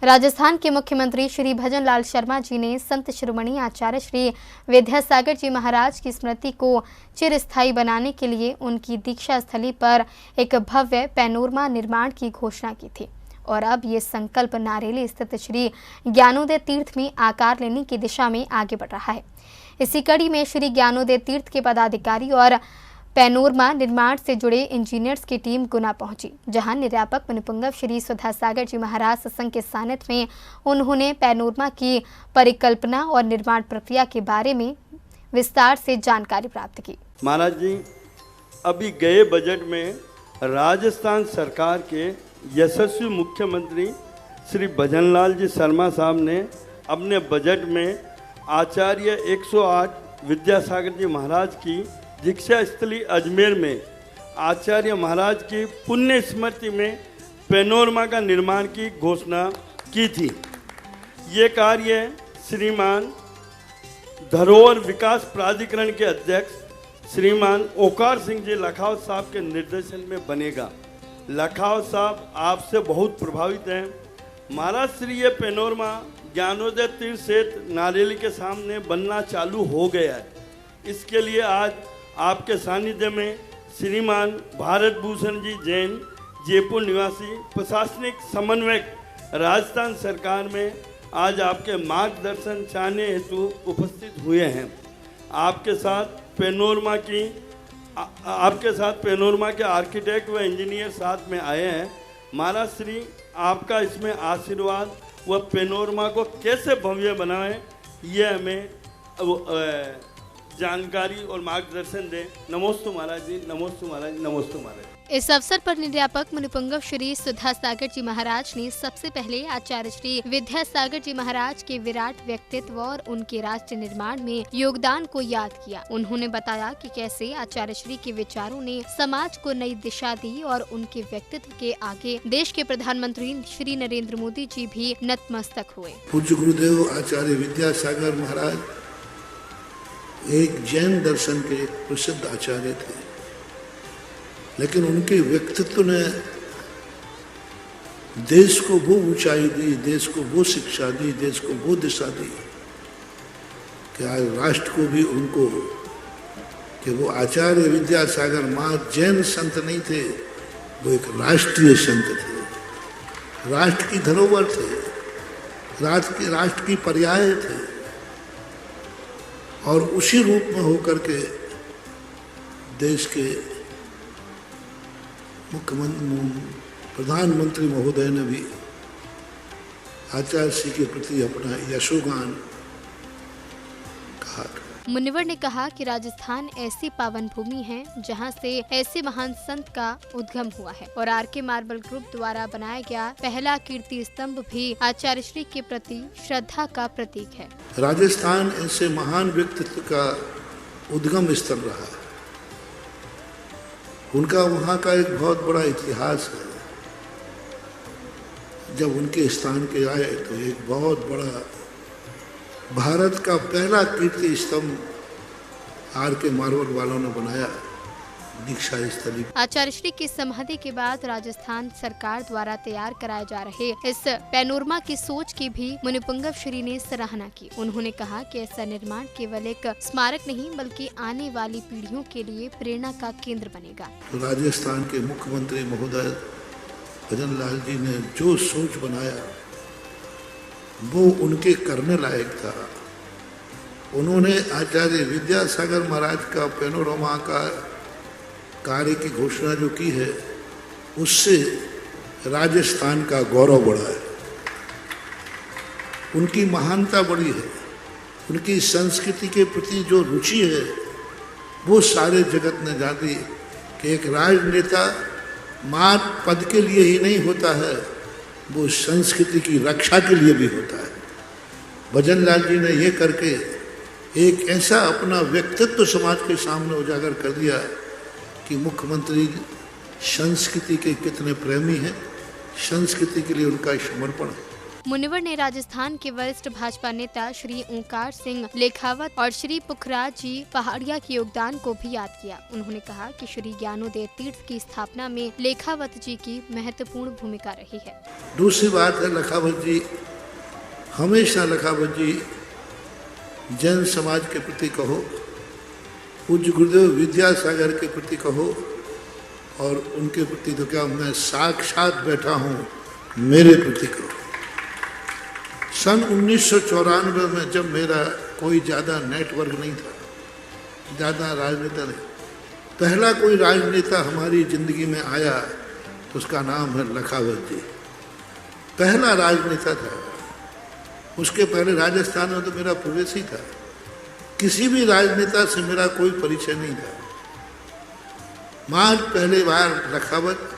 राजस्थान के मुख्यमंत्री श्री भजन लाल शर्मा जी ने संत शिरोमणि आचार्य श्री विद्यासागर जी महाराज की स्मृति को चिरस्थायी बनाने के लिए उनकी दीक्षा स्थली पर एक भव्य पैनोरमा निर्माण की घोषणा की थी और अब ये संकल्प नारेली स्थित श्री ज्ञानोदय तीर्थ में आकार लेने की दिशा में आगे बढ़ रहा है। इसी कड़ी में श्री ज्ञानोदय तीर्थ के पदाधिकारी और पैनोरमा निर्माण से जुड़े इंजीनियर्स की टीम गुना पहुंची, जहां निर्यापक मनुपुंगव श्री सुधासागर जी महाराज सत्संग के सानिध्य में उन्होंने पैनोरमा की परिकल्पना और निर्माण प्रक्रिया के बारे में विस्तार से जानकारी प्राप्त की। महाराज जी, अभी गए बजट में राजस्थान सरकार के यशस्वी मुख्यमंत्री श्री भजनलाल जी शर्मा साहब ने अपने बजट में आचार्य 108 विद्यासागर जी महाराज की दीक्षा स्थली अजमेर में आचार्य महाराज की पुण्य स्मृति में पैनोरमा का निर्माण की घोषणा की थी। ये कार्य श्रीमान धरोहर विकास प्राधिकरण के अध्यक्ष श्रीमान ओकार सिंह जी लखावत साहब के निर्देशन में बनेगा। लखावत साहब आपसे बहुत प्रभावित हैं। महाराज श्री ये पैनोरमा ज्ञानोदय तीर्थ क्षेत्र नारेली के सामने बनना चालू हो गया है। इसके लिए आज आपके सानिध्य में श्रीमान भारत भूषण जी जैन, जयपुर निवासी प्रशासनिक समन्वयक राजस्थान सरकार में आज आपके मार्गदर्शन चाहने हेतु उपस्थित हुए हैं। आपके साथ पैनोरमा के आर्किटेक्ट व इंजीनियर साथ में आए हैं। महाराज श्री आपका इसमें आशीर्वाद व पैनोरमा को कैसे भव्य बनाएं, ये हमें जानकारी और मार्गदर्शन दें। नमोस्तु महाराज जी, नमोस्तु महाराज जी, नमोस्तु महाराज। इस अवसर पर निर्यापक मनुपुंगव श्री सुधासागर जी महाराज ने सबसे पहले आचार्य श्री विद्यासागर जी महाराज के विराट व्यक्तित्व और उनके राष्ट्र निर्माण में योगदान को याद किया। उन्होंने बताया कि कैसे आचार्य श्री के विचारों ने समाज को नई दिशा दी और उनके व्यक्तित्व के आगे देश के प्रधानमंत्री श्री नरेंद्र मोदी जी भी नतमस्तक हुए। पूज्य गुरुदेव आचार्य विद्यासागर महाराज एक जैन दर्शन के प्रसिद्ध आचार्य थे, लेकिन उनके व्यक्तित्व ने देश को वो ऊंचाई दी, देश को वो शिक्षा दी, देश को वो दिशा दी कि आज राष्ट्र को भी उनको कि वो आचार्य विद्यासागर मात्र जैन संत नहीं थे, वो एक राष्ट्रीय संत थे, राष्ट्र की धरोहर थे, राष्ट्र की पर्याय थे। और उसी रूप में होकर के देश के प्रधानमंत्री महोदय ने भी आचार्य श्री के प्रति अपना यशोगान कहा। मुनिवर ने कहा कि राजस्थान ऐसी पावन भूमि है जहां से ऐसे महान संत का उद्गम हुआ है और आर के मार्बल ग्रुप द्वारा बनाया गया पहला कीर्ति स्तंभ भी आचार्य श्री के प्रति श्रद्धा का प्रतीक है। राजस्थान ऐसे महान व्यक्तित्व का उद्गम स्थल रहा है। उनका वहाँ का एक बहुत बड़ा इतिहास है। जब उनके स्थान के आए तो एक बहुत बड़ा भारत का पहला कीर्ति स्तंभ आर के मार्बल वालों ने बनाया दीक्षा स्थली। आचार्य श्री की समाधि के बाद राजस्थान सरकार द्वारा तैयार कराए जा रहे इस पैनोरमा की सोच की भी मनुपुंगव श्री ने सराहना की। उन्होंने कहा कि ऐसा निर्माण केवल एक स्मारक नहीं बल्कि आने वाली पीढ़ियों के लिए प्रेरणा का केंद्र बनेगा। तो राजस्थान के मुख्यमंत्री महोदय भजन लाल जी ने जो सोच बनाया वो उनके करने लायक था। उन्होंने आचार्य विद्यासागर महाराज का पैनोरमा का कार्य की घोषणा जो की है, उससे राजस्थान का गौरव बढ़ा है, उनकी महानता बढ़ी है, उनकी संस्कृति के प्रति जो रुचि है वो सारे जगत ने जानी कि एक राजनेता मात्र पद के लिए ही नहीं होता है, वो संस्कृति की रक्षा के लिए भी होता है। भजन लाल जी ने ये करके एक ऐसा अपना व्यक्तित्व समाज के सामने उजागर कर दिया कि मुख्यमंत्री संस्कृति के कितने प्रेमी हैं, संस्कृति के लिए उनका समर्पण है। मुनिवर ने राजस्थान के वरिष्ठ भाजपा नेता श्री ओंकार सिंह लेखावत और श्री पुखराज जी पहाड़िया के योगदान को भी याद किया। उन्होंने कहा कि श्री ज्ञानोदय तीर्थ की स्थापना में लेखावत जी की महत्वपूर्ण भूमिका रही है। दूसरी बात है, लखावत जी हमेशा लखावत जी जैन समाज के प्रति कहो, पूज्य गुरुदेव विद्यासागर के प्रति कहो, और उनके प्रति तो क्या मैं साक्षात बैठा हूँ, मेरे प्रति कहो। सन 1994 में जब मेरा कोई ज़्यादा नेटवर्क नहीं था, ज़्यादा राजनेता नहीं, पहला कोई राजनेता हमारी ज़िंदगी में आया तो उसका नाम है लखावत जी। पहला राजनेता था। उसके पहले राजस्थान में तो मेरा प्रवेश ही था। किसी भी राजनेता से मेरा कोई परिचय नहीं था। माँ पहले बार लखावत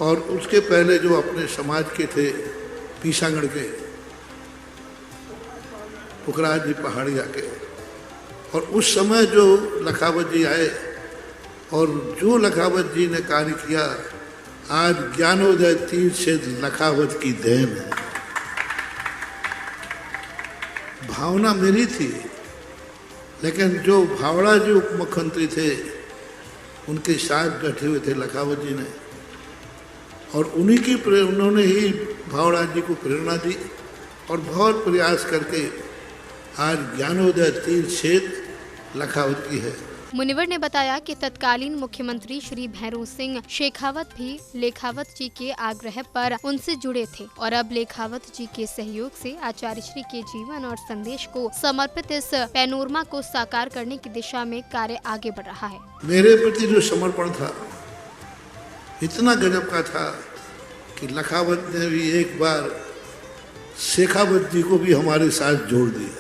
और उसके पहले जो अपने समाज के थे पीसागढ़ के पुखराज जी पहाड़िया के, और उस समय जो लखावत जी आए और जो लखावत जी ने कार्य किया, आज ज्ञानोदय तीर्थ से लखावत की देन है। भावना मेरी थी, लेकिन जो भावड़ा जी उप मुख्यमंत्री थे उनके साथ बैठे हुए थे लखावत जी ने, और उन्हीं की उन्होंने ही भावड़ा जी को प्रेरणा दी और बहुत प्रयास करके आज ज्ञानोदय तीर्थ क्षेत्र लखावत की है। मुनिवर ने बताया कि तत्कालीन मुख्यमंत्री श्री भैरू सिंह शेखावत भी लेखावत जी के आग्रह पर उनसे जुड़े थे और अब लेखावत जी के सहयोग से आचार्य श्री के जीवन और संदेश को समर्पित इस पैनोरमा को साकार करने की दिशा में कार्य आगे बढ़ रहा है। मेरे प्रति जो समर्पण था इतना गजब का था कि लखावत ने भी एक बार शेखावत जी को भी हमारे साथ जोड़ दिया।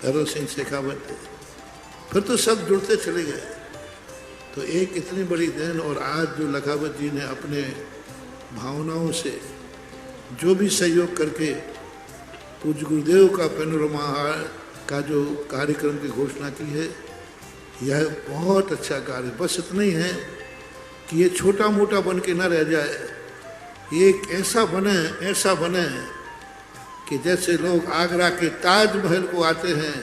भैरू सिंह शेखावत, फिर तो सब जुड़ते चले गए। तो एक इतनी बड़ी देन, और आज जो लखावत जी ने अपने भावनाओं से जो भी सहयोग करके पूज्य गुरुदेव का पैनोरमा का जो कार्यक्रम की घोषणा की है, यह बहुत अच्छा कार्य। बस इतना ही है कि ये छोटा मोटा बन के न रह जाए, ये एक ऐसा बने कि जैसे लोग आगरा के ताजमहल को आते हैं,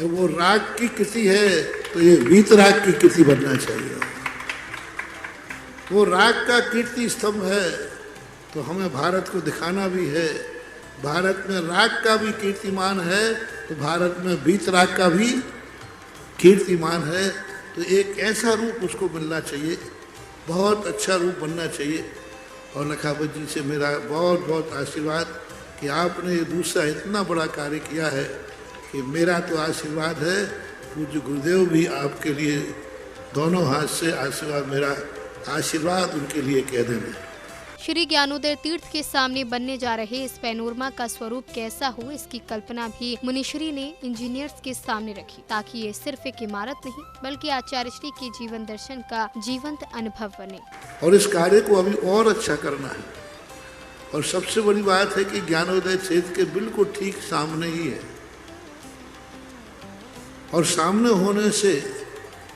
वो राग की कृति है तो ये वीतराग की कृति बनना चाहिए। वो राग का कीर्ति स्तंभ है तो हमें भारत को दिखाना भी है। भारत में राग का भी कीर्तिमान है तो भारत में वीतराग का भी कीर्तिमान है। तो एक ऐसा रूप उसको मिलना चाहिए, बहुत अच्छा रूप बनना चाहिए। और लखावत जी से मेरा बहुत बहुत आशीर्वाद कि आपने ये दूसरा इतना बड़ा कार्य किया है कि मेरा तो आशीर्वाद है, पूज्य गुरुदेव भी आपके लिए दोनों हाथ से आशीर्वाद, मेरा आशीर्वाद उनके लिए कह देना। श्री ज्ञानोदय तीर्थ के सामने बनने जा रहे इस पैनोरमा का स्वरूप कैसा हो, इसकी कल्पना भी मुनिश्री ने इंजीनियर्स के सामने रखी, ताकि ये सिर्फ एक इमारत नहीं बल्कि आचार्य श्री के जीवन दर्शन का जीवंत अनुभव बने। और इस कार्य को अभी और अच्छा करना है। और सबसे बड़ी बात है कि ज्ञानोदय क्षेत्र के बिल्कुल ठीक सामने ही है, और सामने होने से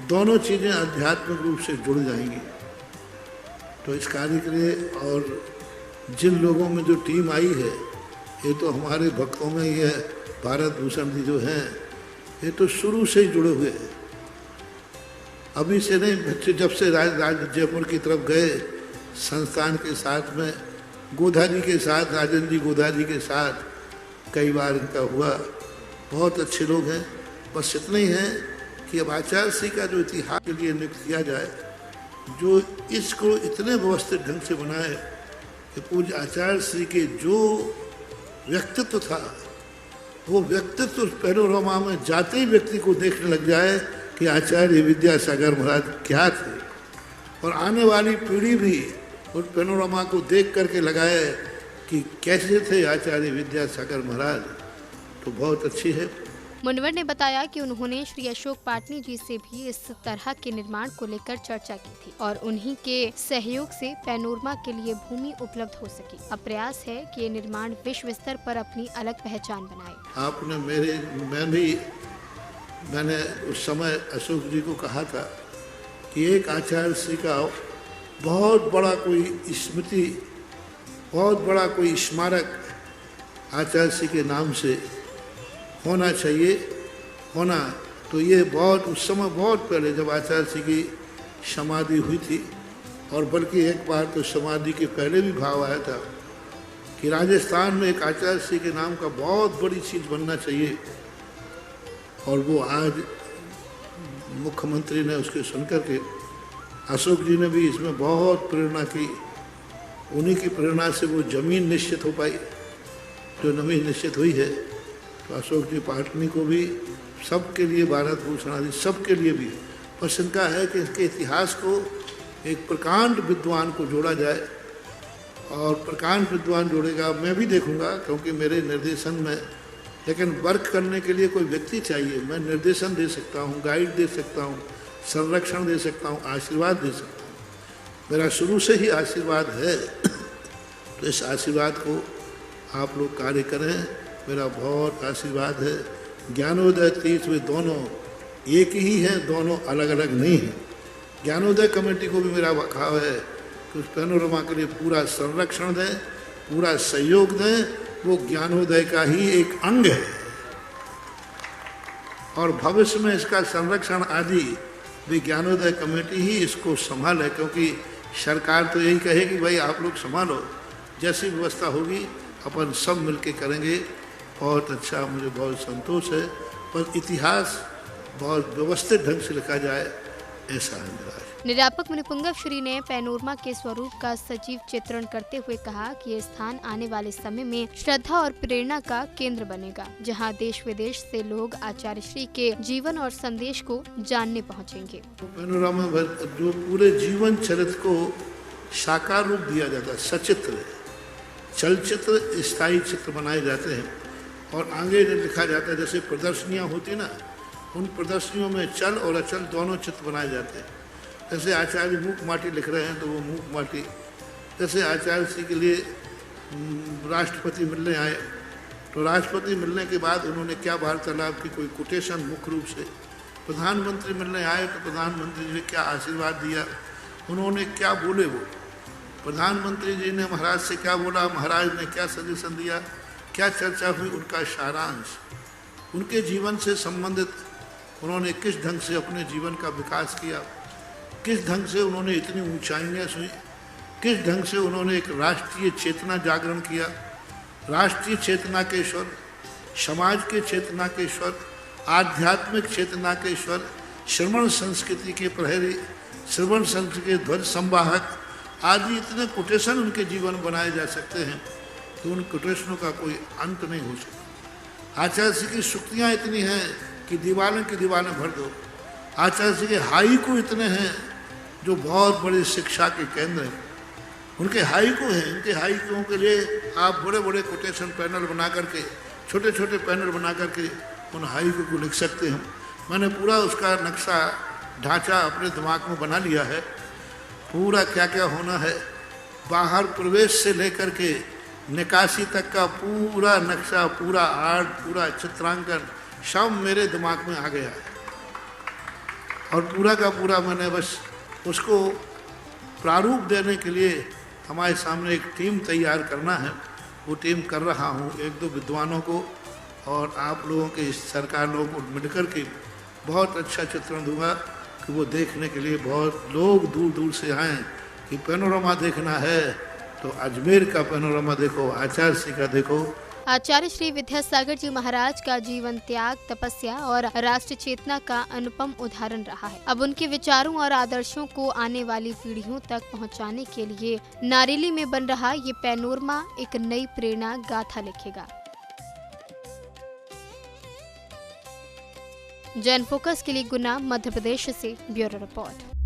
दोनों चीज़ें आध्यात्मिक रूप से जुड़ जाएंगी। तो इस कार्य के लिए और जिन लोगों में जो टीम आई है, ये तो हमारे भक्तों में ही है। भारत भूषण जी जो हैं, ये तो शुरू से ही जुड़े हुए हैं। अभी से नहीं, बच्चे जब से जयपुर की तरफ गए संस्थान के साथ में, गोधा जी के साथ, राजन जी गोधा जी के साथ कई बार इनका हुआ। बहुत अच्छे लोग हैं। बस इतना ही है कि अब आचार्य श्री का जो इतिहास के लिए नियुक्त किया जाए, जो इसको इतने व्यवस्थित ढंग से बनाए कि पूज्य आचार्य श्री के जो व्यक्तित्व था, वो व्यक्तित्व पैनोरमा में जाते ही व्यक्ति को देखने लग जाए कि आचार्य विद्यासागर महाराज क्या थे, और आने वाली पीढ़ी भी उस पैनोरमा को देख करके लगाए कि कैसे थे आचार्य विद्यासागर महाराज। तो बहुत अच्छी है। मुनिवर ने बताया कि उन्होंने श्री अशोक पाटनी जी से भी इस तरह के निर्माण को लेकर चर्चा की थी और उन्हीं के सहयोग से पैनोरमा के लिए भूमि उपलब्ध हो सकी। अब प्रयास है कि ये निर्माण विश्व स्तर पर अपनी अलग पहचान बनाए। आपने मैंने उस समय अशोक जी को कहा था कि एक आचार्य श्री का बहुत बड़ा कोई स्मृति बहुत बड़ा कोई स्मारक आचार्य श्री के नाम से होना चाहिए। होना तो ये बहुत उस समय बहुत पहले जब आचार्य श्री की समाधि हुई थी, और बल्कि एक बार तो समाधि के पहले भी भाव आया था कि राजस्थान में एक आचार्य श्री के नाम का बहुत बड़ी चीज़ बनना चाहिए। और वो आज मुख्यमंत्री ने उसके सुनकर के, अशोक जी ने भी इसमें बहुत प्रेरणा की, उन्हीं की प्रेरणा से वो जमीन निश्चित हो पाई जो जमीन निश्चित हुई है। तो अशोक जी पाटनी को भी सबके लिए भारत भूषण आदि सबके लिए भी पसंद का है कि इसके इतिहास को एक प्रकांड विद्वान को जोड़ा जाए, और प्रकांड विद्वान जोड़ेगा मैं भी देखूंगा, क्योंकि मेरे निर्देशन में, लेकिन वर्क करने के लिए कोई व्यक्ति चाहिए। मैं निर्देशन दे सकता हूँ, गाइड दे सकता हूँ, संरक्षण दे सकता हूँ, आशीर्वाद दे सकता हूँ। मेरा शुरू से ही आशीर्वाद है। तो इस आशीर्वाद को आप लोग कार्य करें, मेरा बहुत आशीर्वाद है। ज्ञानोदय तीर्थ में दोनों एक ही हैं, दोनों अलग अलग नहीं हैं। ज्ञानोदय कमेटी को भी मेरा भाव है कि उस पैनोरमा के लिए पूरा संरक्षण दें, पूरा सहयोग दें। वो ज्ञानोदय का ही एक अंग है, और भविष्य में इसका संरक्षण आदि भी ज्ञानोदय कमेटी ही इसको संभाले, क्योंकि सरकार तो यही कहेगी भाई आप लोग संभालो, जैसी व्यवस्था होगी अपन सब मिलके करेंगे। बहुत अच्छा, मुझे बहुत संतोष है। पर इतिहास बहुत व्यवस्थित ढंग से लिखा जाए, ऐसा है मेरा। निरापक मुनिपुंगव श्री ने पैनोरमा के स्वरूप का सजीव चित्रण करते हुए कहा कि ये स्थान आने वाले समय में श्रद्धा और प्रेरणा का केंद्र बनेगा, जहां देश विदेश से लोग आचार्य श्री के जीवन और संदेश को जानने पहुंचेंगे। पैनोरमा जो पूरे जीवन चरित्र को साकार रूप दिया जाता है, सचित्र चलचित्र स्थायी चित्र बनाए जाते हैं, और आगे लिखा जाता है जैसे प्रदर्शनियाँ होती ना, उन प्रदर्शनियों में चल और अचल दोनों चित्र बनाए जाते हैं। जैसे आचार्य मूक माटी लिख रहे हैं तो वो मूक माटी, जैसे आचार्य श्री के लिए राष्ट्रपति मिलने आए तो राष्ट्रपति मिलने के बाद उन्होंने क्या वार्तालाप की, कोई कोटेशन मुख्य रूप से। प्रधानमंत्री मिलने आए तो प्रधानमंत्री जी ने क्या आशीर्वाद दिया, उन्होंने क्या बोले, वो प्रधानमंत्री जी ने महाराज से क्या बोला, महाराज ने क्या सजेशन दिया, क्या चर्चा हुई, उनका सारांश, उनके जीवन से संबंधित उन्होंने किस ढंग से अपने जीवन का विकास किया, किस ढंग से उन्होंने इतनी ऊंचाइयाँ छुई, किस ढंग से उन्होंने एक राष्ट्रीय चेतना जागरण किया, राष्ट्रीय चेतना के स्वर, समाज के चेतना के स्वर, आध्यात्मिक चेतना के स्वर, श्रवण संस्कृति के प्रहरी, श्रवण संस्कृति के ध्वज संवाहक आदि इतने कोटेशन उनके जीवन बनाए जा सकते हैं तो उन कोटेशनों का कोई अंत नहीं हो सकता। आचार्य श्री की सूक्तियाँ इतनी हैं कि दीवारें की दीवारें भर दो। आचार्य श्री के हाइकू इतने हैं जो बहुत बड़ी शिक्षा के केंद्र हैं, उनके हाइकू हैं। उनके हाइकुओं के लिए आप बड़े बड़े कोटेशन पैनल बना करके, छोटे छोटे पैनल बना करके उन हाइकू को लिख सकते हैं। मैंने पूरा उसका नक्शा ढांचा अपने दिमाग में बना लिया है, पूरा क्या क्या होना है, बाहर प्रवेश से लेकर के निकासी तक का पूरा नक्शा, पूरा आर्ट, पूरा चित्रांकन सब मेरे दिमाग में आ गया है। और पूरा का पूरा मैंने बस उसको प्रारूप देने के लिए हमारे सामने एक टीम तैयार करना है, वो टीम कर रहा हूँ, एक दो विद्वानों को और आप लोगों के सरकार लोगों को मिलकर के बहुत अच्छा चित्रण दूंगा कि वो देखने के लिए बहुत लोग दूर दूर से आएँ कि पैनोरमा देखना है तो अजमेर का पैनोरमा देखो, आचार्य श्री का देखो। आचार्य श्री विद्यासागर जी महाराज का जीवन त्याग, तपस्या और राष्ट्र चेतना का अनुपम उदाहरण रहा है। अब उनके विचारों और आदर्शों को आने वाली पीढ़ियों तक पहुंचाने के लिए नारेली में बन रहा ये पैनोरमा एक नई प्रेरणा गाथा लिखेगा। जन फोकस के लिए गुना, मध्य प्रदेश से ब्यूरो रिपोर्ट।